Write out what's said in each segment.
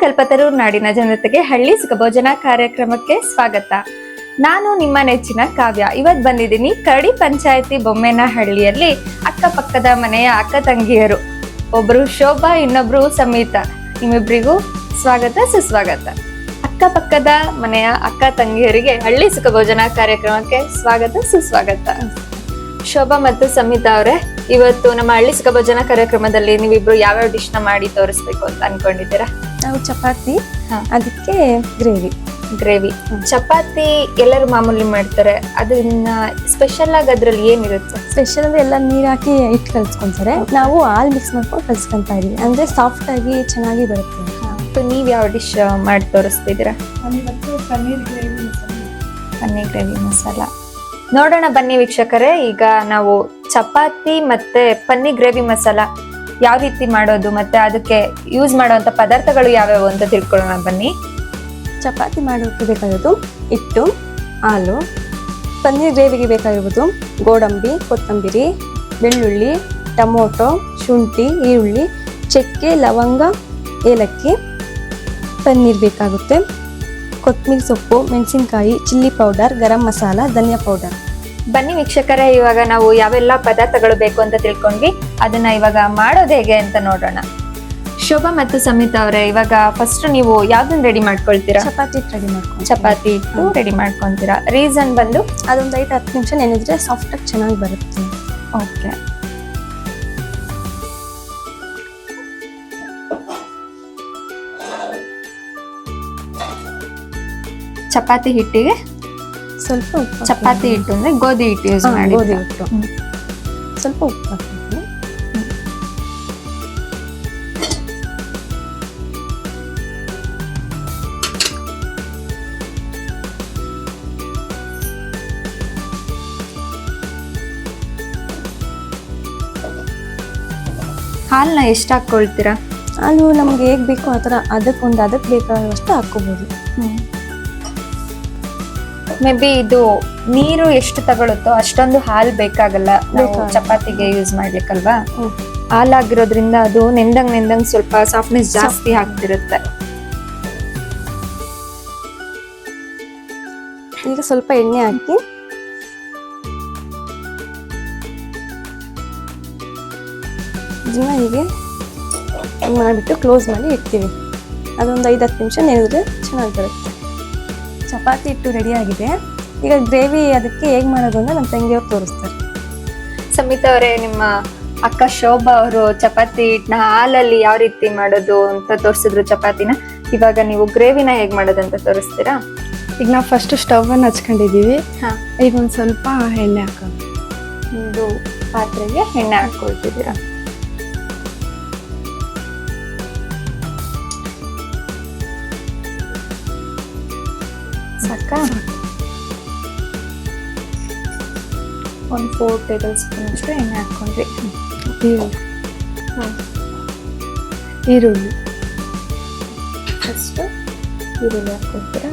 ಕಲ್ಪತರು ನಾಡಿನ ಜನತೆಗೆ ಹಳ್ಳಿ ಸುಖಭೋಜನ ಕಾರ್ಯಕ್ರಮಕ್ಕೆ ಸ್ವಾಗತ. ನಾನು ನಿಮ್ಮ ನೆಚ್ಚಿನ ಕಾವ್ಯ. ಇವತ್ತು ಬಂದಿದ್ದೀನಿ ಕರಡಿ ಪಂಚಾಯತಿ ಬೊಮ್ಮೇನಹಳ್ಳಿಯಲ್ಲಿ ಅಕ್ಕಪಕ್ಕದ ಮನೆಯ ಅಕ್ಕ ತಂಗಿಯರು, ಒಬ್ರು ಶೋಭಾ, ಇನ್ನೊಬ್ರು ಸಮೀತಾ. ನಿಮ್ಮಿಬ್ಬರಿಗೂ ಸ್ವಾಗತ ಸುಸ್ವಾಗತ. ಅಕ್ಕಪಕ್ಕದ ಮನೆಯ ಅಕ್ಕ ತಂಗಿಯರಿಗೆ ಹಳ್ಳಿ ಸುಖಭೋಜನ ಕಾರ್ಯಕ್ರಮಕ್ಕೆ ಸ್ವಾಗತ ಸುಸ್ವಾಗತ. ಶೋಭಾ ಮತ್ತು ಸಮೀತಾ ಅವರೇ, ಇವತ್ತು ನಮ್ಮ ಹಳ್ಳಿ ಸುಖಭೋಜನ ಕಾರ್ಯಕ್ರಮದಲ್ಲಿ ನೀವಿಬ್ರು ಯಾವ್ಯಾವ ಡಿಶ್ ನ ಮಾಡಿ ತೋರಿಸ್ಬೇಕು ಅಂತ ಅನ್ಕೊಂಡಿದ್ದೀರಾ? ನಾವು ಚಪಾತಿ, ಅದಕ್ಕೆ ಗ್ರೇವಿ. ಚಪಾತಿ ಎಲ್ಲರೂ ಮಾಮೂಲಿ ಮಾಡ್ತಾರೆ, ಅದನ್ನ ಸ್ಪೆಷಲ್ ಆಗಿ ಅದ್ರಲ್ಲಿ ಏನಿರುತ್ತೆ? ಸ್ಪೆಷಲ್ ಅಂದ್ರೆ ಎಲ್ಲ ನೀರ್ ಹಾಕಿ ಇಟ್ಟು ಕಲ್ಸ್ಕೊಂತಾರೆ, ನಾವು ಹಾಲ್ ಮಿಕ್ಸ್ ಮಾಡ್ಕೊಂಡು ಕಲ್ಸ್ಕೊಂತಾ ಇದೀವಿ, ಅಂದ್ರೆ ಸಾಫ್ಟ್ ಆಗಿ ಚೆನ್ನಾಗಿ ಬರುತ್ತೆ. ನೀವ್ ಯಾವ ಡಿಶ್ ಮಾಡಿ ತೋರಿಸ್ತಿದ್ದೀರಾ? ಪನ್ನೀರ್ ಗ್ರೇವಿ ಮಸಾಲ. ನೋಡೋಣ ಬನ್ನಿ ವೀಕ್ಷಕರೇ, ಈಗ ನಾವು ಚಪಾತಿ ಮತ್ತೆ ಪನ್ನೀರ್ ಗ್ರೇವಿ ಮಸಾಲ ಯಾವ ರೀತಿ ಮಾಡೋದು ಮತ್ತೆ ಅದಕ್ಕೆ ಯೂಸ್ ಮಾಡುವಂತ ಪದಾರ್ಥಗಳು ಯಾವ್ಯಾವು ಅಂತ ತಿಳ್ಕೊಳ್ಳೋಣ ಬನ್ನಿ. ಚಪಾತಿ ಮಾಡೋಕೆ ಬೇಕಾಗಿರೋದು ಹಿಟ್ಟು, ಹಾಲು. ಪನ್ನೀರ್ ಗ್ರೇವಿಗೆ ಬೇಕಾಗಿರೋದು ಗೋಡಂಬಿ, ಕೊತ್ತಂಬರಿ, ಬೆಳ್ಳುಳ್ಳಿ, ಟೊಮೊಟೊ, ಶುಂಠಿ, ಈರುಳ್ಳಿ, ಚಕ್ಕೆ, ಲವಂಗ, ಏಲಕ್ಕಿ. ಪನ್ನೀರ್ ಬೇಕಾಗುತ್ತೆ, ಕೊತ್ತಂಬರಿ ಸೊಪ್ಪು, ಮೆಣಸಿನ್ಕಾಯಿ, ಚಿಲ್ಲಿ ಪೌಡರ್, ಗರಂ ಮಸಾಲ, ಧನಿಯಾ ಪೌಡರ್. ಬನ್ನಿ ವೀಕ್ಷಕರೇ, ಇವಾಗ ನಾವು ಯಾವೆಲ್ಲ ಪದಾರ್ಥಗಳು ಬೇಕು ಅಂತ ತಿಳ್ಕೊಂಡ್ವಿ, ಅದನ್ನ ಇವಾಗ ಮಾಡೋದು ಹೇಗೆ ಅಂತ ನೋಡೋಣ. ಶೋಭಾ ಮತ್ತು ಸಮೀತಾ ಅವರೇ, ಇವಾಗ ಫಸ್ಟ್ ನೀವು ಯಾವ್ದನ್ನ ರೆಡಿ ಮಾಡ್ಕೊಳ್ತೀರಾ? ಚಪಾತಿ ರೆಡಿ ಮಾಡ್ಕೊಂಡು ಚಪಾತಿ ಇಟ್ಟು ರೆಡಿ ಮಾಡ್ಕೊಂತೀರಾ. ರೀಸನ್ ಬಂದು ಅದೊಂದು 5-10 ನಿಮಿಷ ನೆನೆದ್ರೆ ಸಾಫ್ಟ್ ಆಗಿ ಚೆನ್ನಾಗಿ ಬರುತ್ತೆ. ಓಕೆ. ಚಪಾತಿ ಹಿಟ್ಟಿಗೆ ಸ್ವಲ್ಪ ಉಪ್ಪು. ಚಪಾತಿ ಹಿಟ್ಟು ಅಂದ್ರೆ ಗೋಧಿ ಹಿಟ್ಟು ಯೂಸ್ ಮಾಡಿ. ಗೋಧಿ ಹಿಟ್ಟು, ಸ್ವಲ್ಪ ಉಪ್ಪು ಹಾಕಬೇಕು. ಹಾಲನ್ನ ಎಷ್ಟು ಹಾಕೊಳ್ತೀರಾ? ಹಾಲು ನಮ್ಗೆ ಹೇಗ್ ಬೇಕು ಆ ಥರ, ಅದಕ್ಕೆ ಬೇಕಾದಷ್ಟು ಹಾಕೋಬಹುದು. ಮೇ ಬಿ ಇದು ನೀರು ಎಷ್ಟು ತಗೊಳುತ್ತೋ ಅಷ್ಟೊಂದು ಹಾಲು ಬೇಕಾಗಲ್ಲ ನಾವು ಚಪಾತಿಗೆ ಯೂಸ್ ಮಾಡ್ಲಿಕ್ಕಲ್ವಾ. ಹಾಲಾಗಿರೋದ್ರಿಂದ ಅದು ನೆಂದಂಗ್ ಸ್ವಲ್ಪ ಸಾಫ್ಟ್ನೆಸ್ ಜಾಸ್ತಿ ಆಗ್ತಿರುತ್ತೆ. ಈಗ ಸ್ವಲ್ಪ ಎಣ್ಣೆ ಹಾಕಿ ಇದನ್ನ ಹೀಗೆ ಮಾಡಿಬಿಟ್ಟು ಕ್ಲೋಸ್ ಮಾಡಿ ಇಡ್ತೀವಿ. ಅದೊಂದು 5-10 ನಿಮಿಷ ನೆನೆದ್ರೆ ಚೆನ್ನಾಗಿ ಬರುತ್ತೆ. ಚಪಾತಿ ಹಿಟ್ಟು ರೆಡಿ ಆಗಿದೆ. ಈಗ ಗ್ರೇವಿ ಅದಕ್ಕೆ ಹೇಗೆ ಮಾಡೋದು ಅಂತ ನಮ್ಮ ತಂಗಿಯವ್ರು ತೋರಿಸ್ತಾರೆ. ಸಮೀತಾ ಅವರೇ, ನಿಮ್ಮ ಅಕ್ಕ ಶೋಭಾ ಅವರು ಚಪಾತಿ ಹಿಟ್ಟನ್ನ ಹಾಲಲ್ಲಿ ಯಾವ ರೀತಿ ಮಾಡೋದು ಅಂತ ತೋರಿಸಿದ್ರು ಚಪಾತಿನ. ಇವಾಗ ನೀವು ಗ್ರೇವಿನ ಹೇಗೆ ಮಾಡೋದಂತ ತೋರಿಸ್ತೀರಾ? ಈಗ ನಾವು ಫಸ್ಟ್ ಸ್ಟವ್ ಅನ್ನು ಹಚ್ಕೊಂಡಿದ್ದೀವಿ. ಈಗ ಒಂದು ಸ್ವಲ್ಪ ಎಣ್ಣೆ ಹಾಕೋದು. ಒಂದು ಪಾತ್ರೆಗೆ ಎಣ್ಣೆ ಹಾಕೊಳ್ತಿದ್ದೀರಾ. ಸಾಕ? ಒಂದು 4 ಟೇಬಲ್ ಸ್ಪೂನ್ ಅಷ್ಟು ಎಣ್ಣೆ ಹಾಕೊಂಡ್ರಿ. ಈರುಳ್ಳಿ ಫಸ್ಟ್ ಈರುಳ್ಳಿ ಹಾಕೊಳ್ತೀರಾ.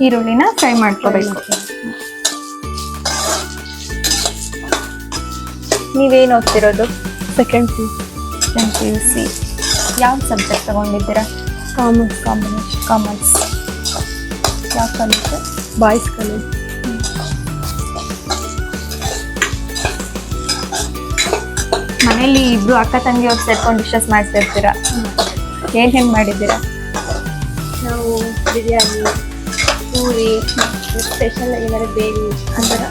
ಈರುಳ್ಳಿನ ಫ್ರೈ ಮಾಡ್ಕೋಬೇಕು. ನೀವೇನು ಓದ್ತಿರೋದು? Second PUC. ಯಾವ ಸಬ್ಜೆಕ್ಟ್ ತಗೊಂಡಿದ್ದೀರಾ? ಕಾಮರ್ಸ್. ಯಾವ ಕಾಲೇಜ್? Boys college. ಮನೇಲಿ ಇಬ್ರು ಅಕ್ಕ ತಂಗಿಯವ್ರು ಸೇರ್ಕೊಂಡು ಡಿಶಸ್ ಮಾಡ್ತಿರ್ತೀರಾ. ಏನೇನು ಮಾಡಿದ್ದೀರಾ? ನಾವು ಬಿರಿಯಾನಿ, ಪೂರಿ, ಸ್ಪೆಷಲ್ ಏನಾದ್ರು ಬೇರೆ ಆ ಥರ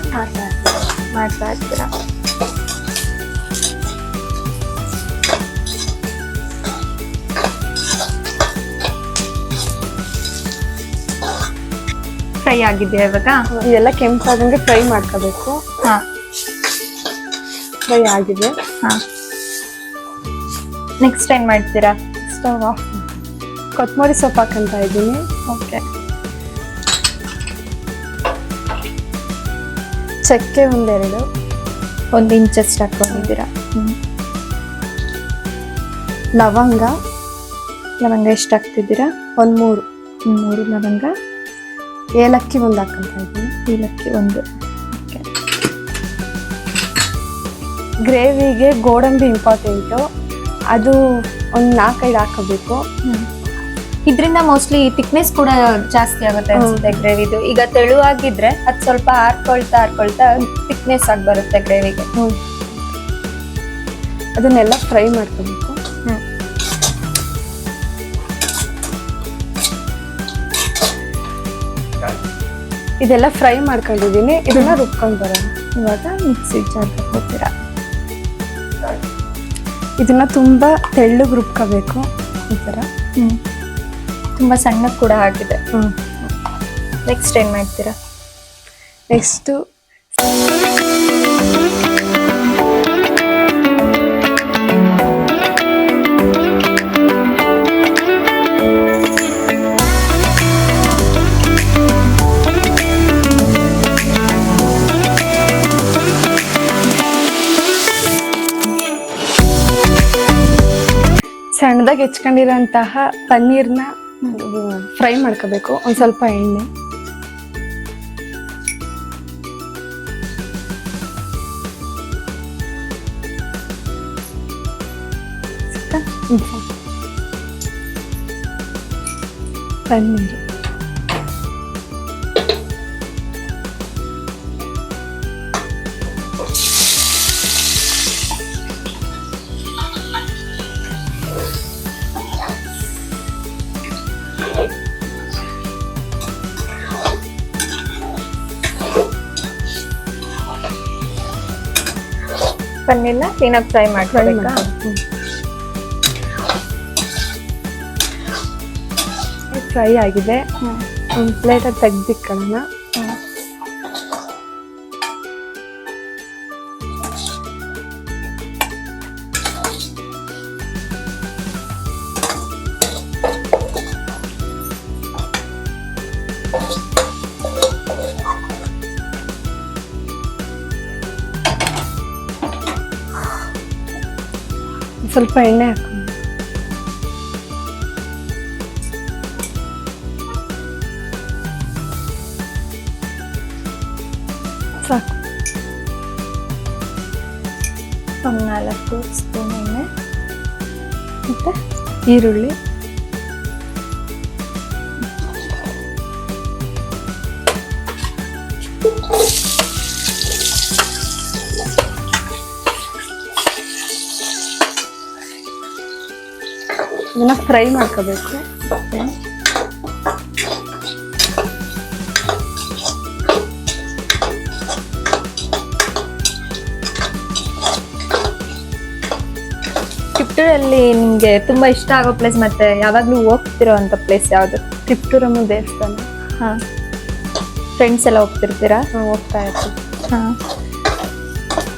ಮಾಡ್ತಾ ಇರ್ತೀರಾ. ಫ್ರೈ ಆಗಿದೆಯಾ ಇವಾಗ? ಇದೆಲ್ಲ ಕೆಂಪಾದಂಗೆ ಫ್ರೈ ಮಾಡ್ಕೋಬೇಕು. ಫ್ರೈ ಆಗಿದೆ. ನೆಕ್ಸ್ಟ್ ಏನ್ ಮಾಡ್ತೀರಾ? Stove off. ಕೊತ್ತಂಬರಿ ಸೊಪ್ಪು ಹಾಕಂತ ಇದ್ದೀನಿ. ಓಕೆ. ಚಕ್ಕೆ ಒಂದೆರಡು, 1 ಇಂಚ್ ಅಷ್ಟು ಹಾಕೊಂಡಿದ್ದೀರಾ. ಲವಂಗ, ಲವಂಗ ಎಷ್ಟು ಹಾಕ್ತಿದ್ದೀರಾ? ಒಂದು 3. 3 ಲವಂಗ. ಏಲಕ್ಕಿ 1 ಹಾಕೊಂತ ಇದ್ದೀನಿ. ಏಲಕ್ಕಿ 1. ಓಕೆ. ಗ್ರೇವಿಗೆ ಗೋಡಂಬಿ ಇಂಪಾರ್ಟೆಂಟು, ಅದು ಒಂದು 4-5 ಹಾಕೋಬೇಕು. ಇದರಿಂದ ಮೋಸ್ಟ್ಲಿ ಥಿಕ್ನೆಸ್ ಕೂಡ ಜಾಸ್ತಿ ಆಗುತ್ತೆ ಅನ್ಸುತ್ತೆ ಗ್ರೇವಿದು. ಈಗ ತೆಳುವಾಗಿದ್ರೆ ಅದು ಸ್ವಲ್ಪ ಹಾರ್ಕೊಳ್ತಾ ಥಿಕ್ನೆಸ್ ಆಗಿ ಬರುತ್ತೆ ಗ್ರೇವಿಗೆ. ಅದನ್ನೆಲ್ಲ ಫ್ರೈ ಮಾಡ್ಕೋಬೇಕು. ಇದೆಲ್ಲ ಫ್ರೈ ಮಾಡ್ಕೊಂಡಿದ್ದೀನಿ. ಇದನ್ನ ರುಬ್ಕೊಂಡು ಬರೋಣ. ಇವಾಗ ಮಿಕ್ಸಿ ಜಾರ್ಗೆ ಹಾಕ್ತೀರಾ. ಇದನ್ನ ತುಂಬಾ ತೆಳ್ಳಗೆ ರುಬ್ಕೋಬೇಕು ಈ ಥರ. ತುಂಬಾ ಸಣ್ಣ ಕೂಡ ಆಗಿದೆ. ನೆಕ್ಸ್ಟ್ ಏನ್ ಮಾಡ್ತೀರಾ? ನೆಕ್ಸ್ಟು ಸಣ್ಣದಾಗಿ ಹೆಚ್ಕೊಂಡಿರೋಂತಹ ಪನ್ನೀರ್ನ ಫ್ರೈ ಮಾಡ್ಕೋಬೇಕು. ಒಂದು ಸ್ವಲ್ಪ ಎಣ್ಣೆ, ಪನ್ನೀರ್, ಪನ್ನೀರ್ನ ಕ್ಲೀನಾಗಿ ಫ್ರೈ ಮಾಡ್ಕೊಬೇಕಾ? ಫ್ರೈ ಆಗಿದೆ. ಒಂದು ಪ್ಲೇಟಾಗಿ ತೆಗ್ದಿಕ್ಕೊಳ್ಳೋಣ. ಸ್ವಲ್ಪ ಎಣ್ಣೆ ಹಾಕೊಂಡು ಸಾಕು. ಒಂದು 4 ಸ್ಪೂನ್ ಎಣ್ಣೆ ಮತ್ತು ಈರುಳ್ಳಿ, ಇದನ್ನ ಫ್ರೈ ಮಾಡ್ಕೋಬೇಕು. ಕಿತ್ತೂರಲ್ಲಿ ನಿಮ್ಗೆ ತುಂಬಾ ಇಷ್ಟ ಆಗೋ ಪ್ಲೇಸ್ ಮತ್ತೆ ಯಾವಾಗ್ಲೂ ಹೋಗ್ತಿರೋ ಅಂತ ಪ್ಲೇಸ್ ಯಾವ್ದು? ಕಿತ್ತೂರಮ್ಮ ದೇವಸ್ಥಾನ. ಹಾ, ಫ್ರೆಂಡ್ಸ್ ಎಲ್ಲ ಹೋಗ್ತಿರ್ತೀರಾ? ಹೋಗ್ತಾ ಇರ್ತೀವಿ. ಹಾ,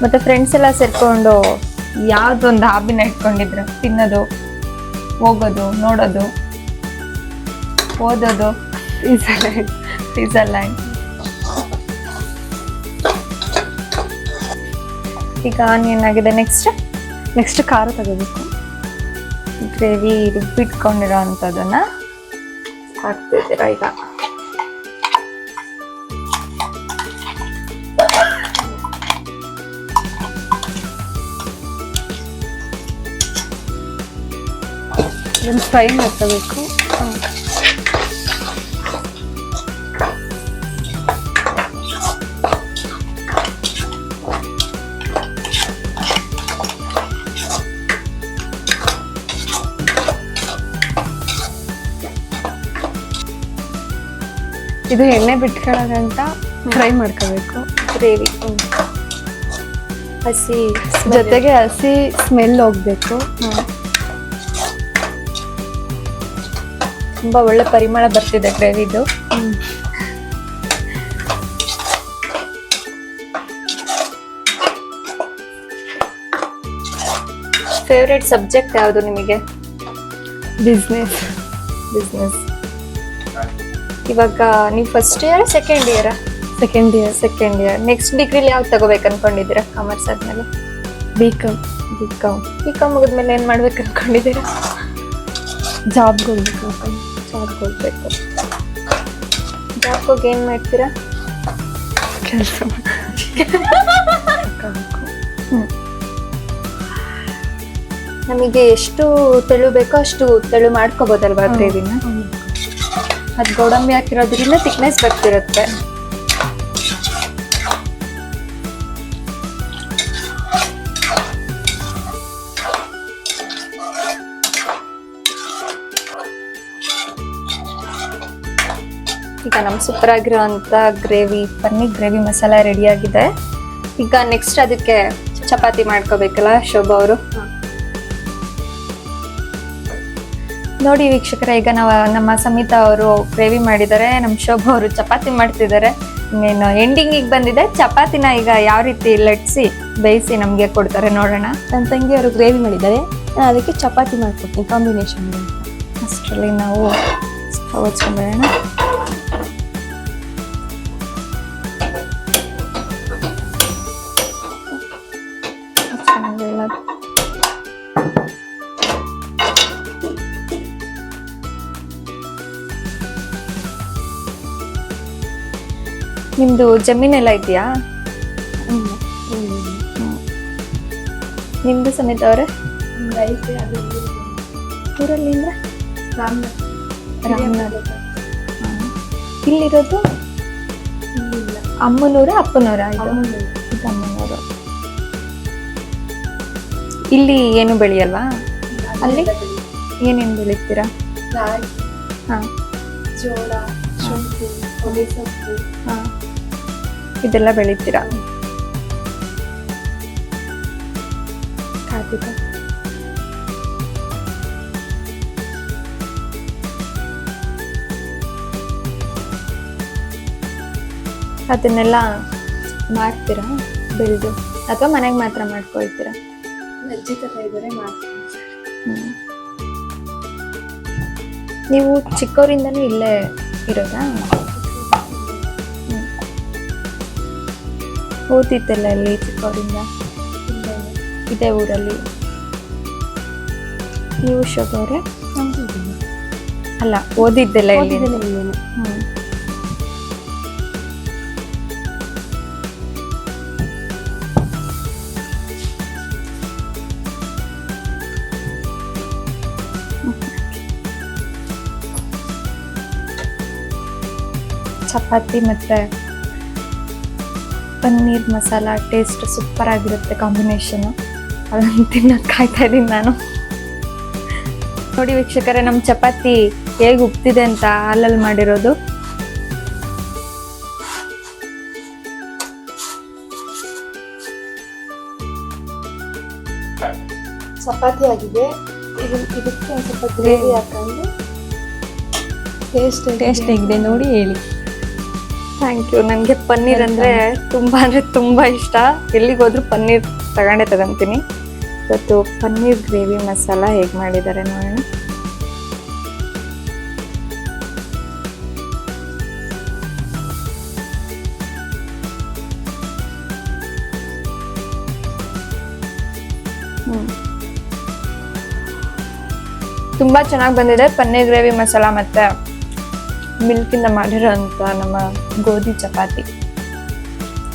ಮತ್ತೆ ಫ್ರೆಂಡ್ಸ್ ಎಲ್ಲ ಸೇರ್ಕೊಂಡು ಯಾವ್ದೊಂದು ಹಾಬಿನ ಇಟ್ಕೊಂಡಿದ್ರ? ತಿನ್ನೋದು, ಹೋಗೋದು, ನೋಡೋದು, ಓದೋದು? ಸ್ವಿಟ್ಜರ್ಲ್ಯಾಂಡ್. ಈಗ ಏನಾಗಿದೆ ನೆಕ್ಸ್ಟ್ ಖಾರ ತಗೋಬೇಕು. ಗ್ರೇವಿ ರುಬ್ಬಿಟ್ಕೊಂಡಿರೋ ಅಂಥದ್ದನ್ನ ಹಾಕ್ತಿದ್ದೀರಾ ಈಗ. ಇದನ್ನು ಫ್ರೈ ಮಾಡ್ಕೋಬೇಕು. ಇದು ಎಣ್ಣೆ ಬಿಟ್ಕೊಳ್ಳೋದಂತ ಫ್ರೈ ಮಾಡ್ಕೋಬೇಕು ಗ್ರೇವಿ. ಹಸಿ ಜೊತೆಗೆ ಹಸಿ ಸ್ಮೆಲ್ ಹೋಗ್ಬೇಕು. ತುಂಬಾ ಒಳ್ಳೆ ಪರಿಮಳ ಬರ್ತಿದೆ ಗ್ರೇವಿದು. ಫೇವ್ರೆಟ್ ಸಬ್ಜೆಕ್ಟ್ ಯಾವುದು ನಿಮಗೆ? ಬಿಸ್ನೆಸ್. ಇವಾಗ ನೀವು first year second year? Second year. Next ಡಿಗ್ರಿಲಿ ಯಾವ್ದು ತಗೋಬೇಕು ಅನ್ಕೊಂಡಿದ್ದೀರಾ? ಕಾಮರ್ಸ್ ಆದ್ಮೇಲೆ ಬಿಕಾಮ್ ಮುಗಿದ್ಮೇಲೆ ಏನ್ ಮಾಡ್ಬೇಕು ಅನ್ಕೊಂಡಿದ್ದೀರಾ? ಜಾಬ್ಗೆ ಹೋಗ್ಬೇಕು. ಜಾಬ್ಗೆ ಹೋಗ್ಬೇಕು. ಜಾಬ್ಗೆ ಹೋಗಿ ಏನು ಮಾಡ್ತೀರಾ? ಕೆಲಸ ನಮಗೆ ಎಷ್ಟು ತೆಳು ಬೇಕೋ ಅಷ್ಟು ತೆಳು ಮಾಡ್ಕೋಬೋದಲ್ವಾ ಗ್ರೇವಿನ? ಅದು ಗೋಡಂಬಿ ಹಾಕಿರೋದ್ರಿಂದ ಥಿಕ್ನೆಸ್ ಬರ್ತಿರುತ್ತೆ. ಈಗ ನಮ್ಮ ಸೂಪರ್ ಆಗಿರೋಂಥ gravy, paneer gravy masala ready ಆಗಿದೆ. ಈಗ ನೆಕ್ಸ್ಟ್ ಅದಕ್ಕೆ ಚಪಾತಿ ಮಾಡ್ಕೋಬೇಕಲ್ಲ ಶೋಭಾ ಅವರು. ನೋಡಿ ವೀಕ್ಷಕರೇ, ಈಗ ನಮ್ಮ ಸಮಿತಾ ಅವರು ಗ್ರೇವಿ ಮಾಡಿದ್ದಾರೆ, ನಮ್ಮ ಶೋಭಾ ಅವರು ಚಪಾತಿ ಮಾಡ್ತಿದ್ದಾರೆ. ಇನ್ನೇನು ಎಂಡಿಂಗಿಗೆ ಬಂದಿದೆ. ಚಪಾತಿನ ಈಗ ಯಾವ ರೀತಿ ಲಟ್ಸಿ ಬೇಯಿಸಿ ನಮಗೆ ಕೊಡ್ತಾರೆ ನೋಡೋಣ. ನನ್ನ ತಂಗಿ ಅವರು ಗ್ರೇವಿ ಮಾಡಿದ್ದಾರೆ, ನಾನು ಅದಕ್ಕೆ ಚಪಾತಿ ಮಾಡ್ಕೊಡ್ತೀನಿ ಕಾಂಬಿನೇಷನ್. ಅಷ್ಟರಲ್ಲಿ ನಾವು ಸ್ಟವ್ ಹಚ್ಕೊಂಡ್ಬಿಡೋಣ. ನಿಮ್ದು ಜಮೀನೆಲ್ಲ ಇದೆಯಾ? ನಿಮ್ದು ಸಮೇತ ಅವರೇ? ಊರಲ್ಲಿ ಅಂದ್ರೆ ರಾಮನಗರ. ಇಲ್ಲಿರೋದು ಅಮ್ಮನೂರ ಅಪ್ಪನೂರ? ಇದು ಅಮ್ಮನೂರು. ಇಲ್ಲಿ ಏನು ಬೆಳೆಯಲ್ವಾ? ಅಲ್ಲಿ ಏನೇನು ಬೆಳಿತೀರಾ? ಹಾ, ಜೋಳ, ಶುಂಠಿ, ಹೊಗೆ ಸೊಪ್ಪು, ಹಾ, ಇದೆಲ್ಲ ಬೆಳಿತೀರಾ? ಅದನ್ನೆಲ್ಲ ಮಾಡ್ತೀರಾ ಬೆಳೆದು, ಅಥವಾ ಮನೆಗೆ ಮಾತ್ರ ಮಾಡ್ಕೊಳ್ತೀರಾ? ನೀವು ಚಿಕ್ಕವರಿಂದನೂ ಇಲ್ಲೇ ಇರೋದಾ? ಓದಿದ್ದೆಲ್ಲ ಇಲ್ಲಿ ಚಿಕ್ಕವರಿಂದ ಇದೇ ಊರಲ್ಲಿ? ನೀವು ಶೋಭಾ ಅವರೇ? ಅಲ್ಲ, ಓದಿದ್ದೆಲ್ಲ ಇಲ್ಲಿ? ಚಪಾತಿ ಮತ್ತೆ ಪನ್ನೀರ್ ಮಸಾಲ ಟೇಸ್ಟ್ ಸೂಪರ್ ಆಗಿರುತ್ತೆ ಕಾಂಬಿನೇಷನ್. ಅದನ್ನು ತಿನ್ನಕ್ಕೆ ಕಾಯ್ತಾ ಇದ್ದೀನಿ ನಾನು. ನೋಡಿ ವೀಕ್ಷಕರೇ, ನಮ್ಮ ಚಪಾತಿ ಹೇಗೆ ಉಪ್ತಿದೆ ಅಂತ ಹಾಲಲ್ಲಿ ಮಾಡಿರೋದು. ಚಪಾತಿ ಆಗಿದೆ. ಇದಕ್ಕೆ ಒಂದು ಸ್ವಲ್ಪ ಗ್ರೇವಿ ಹಾಕೊಂಡು ಟೇಸ್ಟ್ ಆಗಿದೆ ನೋಡಿ ಹೇಳಿ. Thank you. ನನಗೆ ಪನ್ನೀರ್ ಅಂದರೆ ತುಂಬ ಇಷ್ಟ. ಎಲ್ಲಿಗೆ ಹೋದ್ರೂ ಪನ್ನೀರ್ ತಗೊಂತೀನಿ. ಇವತ್ತು ಪನ್ನೀರ್ ಗ್ರೇವಿ ಮಸಾಲ ಹೇಗೆ ಮಾಡಿದ್ದಾರೆ ನೋಡೋಣ. ತುಂಬ ಚೆನ್ನಾಗಿ ಬಂದಿದೆ ಪನ್ನೀರ್ ಗ್ರೇವಿ ಮಸಾಲ ಮತ್ತು ಮಿಲ್ಕಿಂದ ಮಾಡಿರೋಂಥ ನಮ್ಮ ಗೋಧಿ ಚಪಾತಿ.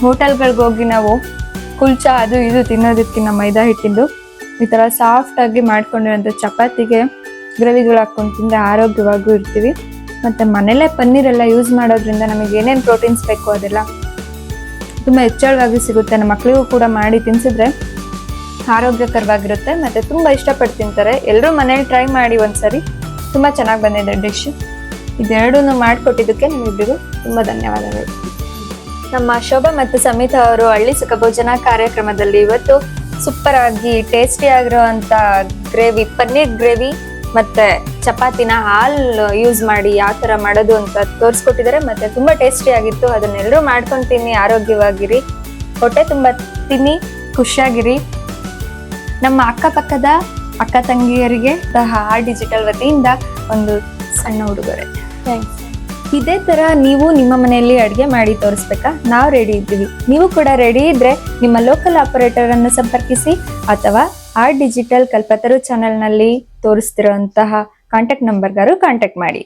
ಹೋಟೆಲ್ಗಳಿಗೆ ಹೋಗಿ ನಾವು ಕುಲ್ಚಾ ಅದು ಇದು ತಿನ್ನೋದಕ್ಕಿಂತ ಮೈದಾ ಹಿಟ್ಟಿದ್ದು ಈ ಥರ ಸಾಫ್ಟಾಗಿ ಮಾಡ್ಕೊಂಡಿರೋಂಥ ಚಪಾತಿಗೆ ಗ್ರೇವಿಗಳು ಹಾಕ್ಕೊಂಡು ತಿಂದರೆ ಆರೋಗ್ಯವಾಗೂ ಇರ್ತೀವಿ. ಮತ್ತು ಮನೇಲೇ ಪನ್ನೀರೆಲ್ಲ ಯೂಸ್ ಮಾಡೋದ್ರಿಂದ ನಮಗೆ ಏನೇನು ಪ್ರೋಟೀನ್ಸ್ ಬೇಕು ಅದೆಲ್ಲ ತುಂಬ ಹೆಚ್ಚಳವಾಗಿ ಸಿಗುತ್ತೆ. ನಮ್ಮ ಮಕ್ಕಳಿಗೂ ಕೂಡ ಮಾಡಿ ತಿನ್ಸಿದ್ರೆ ಆರೋಗ್ಯಕರವಾಗಿರುತ್ತೆ ಮತ್ತು ತುಂಬ ಇಷ್ಟಪಟ್ಟು ತಿಂತಾರೆ. ಎಲ್ಲರೂ ಮನೇಲಿ ಟ್ರೈ ಮಾಡಿ ಒಂದ್ಸರಿ. ತುಂಬ ಚೆನ್ನಾಗಿ ಬಂದಿದೆ ಡಿಶ್. ಇದೆರಡೂ ಮಾಡಿಕೊಟ್ಟಿದ್ದಕ್ಕೆ ನಿಮ್ಮಿಬ್ಬರಿಗೂ ತುಂಬ ಧನ್ಯವಾದಗಳು. ನಮ್ಮ ಶೋಭಾ ಮತ್ತು ಸಮಿತಾ ಅವರು ಹಳ್ಳಿ ಸುಖ ಭೋಜನ ಕಾರ್ಯಕ್ರಮದಲ್ಲಿ ಇವತ್ತು ಸೂಪರ್ ಆಗಿ ಟೇಸ್ಟಿ ಆಗಿರುವಂಥ ಗ್ರೇವಿ, ಪನ್ನೀರ್ ಗ್ರೇವಿ ಮತ್ತು ಚಪಾತಿನ ಹಾಲು ಯೂಸ್ ಮಾಡಿ ಯಾವ ಥರ ಮಾಡೋದು ಅಂತ ತೋರಿಸ್ಕೊಟ್ಟಿದ್ದಾರೆ. ಮತ್ತು ತುಂಬ ಟೇಸ್ಟಿ ಆಗಿತ್ತು. ಅದನ್ನೆಲ್ಲರೂ ಮಾಡ್ಕೊಂಡು ತಿನ್ನಿ, ಆರೋಗ್ಯವಾಗಿರಿ, ಹೊಟ್ಟೆ ತುಂಬ ತಿನ್ನಿ, ಖುಷಿಯಾಗಿರಿ. ನಮ್ಮ ಅಕ್ಕಪಕ್ಕದ ಅಕ್ಕ ತಂಗಿಯರಿಗೆ ಆರ್ ಡಿಜಿಟಲ್ ವತಿಯಿಂದ ಒಂದು ಸಣ್ಣ ಉಡುಗೊರೆ. ಥ್ಯಾಂಕ್ಸ್. ಇದೇ ಥರ ನೀವು ನಿಮ್ಮ ಮನೆಯಲ್ಲಿ ಅಡುಗೆ ಮಾಡಿ ತೋರಿಸ್ಬೇಕಾ? ನಾವು ರೆಡಿ ಇದ್ದೀವಿ. ನೀವು ಕೂಡ ರೆಡಿ ಇದ್ದರೆ ನಿಮ್ಮ ಲೋಕಲ್ ಆಪರೇಟರನ್ನು ಸಂಪರ್ಕಿಸಿ ಅಥವಾ ಆರ್ ಡಿಜಿಟಲ್ ಕಲ್ಪತರು ಚಾನೆಲ್ನಲ್ಲಿ ತೋರಿಸ್ತಿರೋಂತಹ ಕಾಂಟ್ಯಾಕ್ಟ್ ನಂಬರ್ಗಾರು ಕಾಂಟ್ಯಾಕ್ಟ್ ಮಾಡಿ.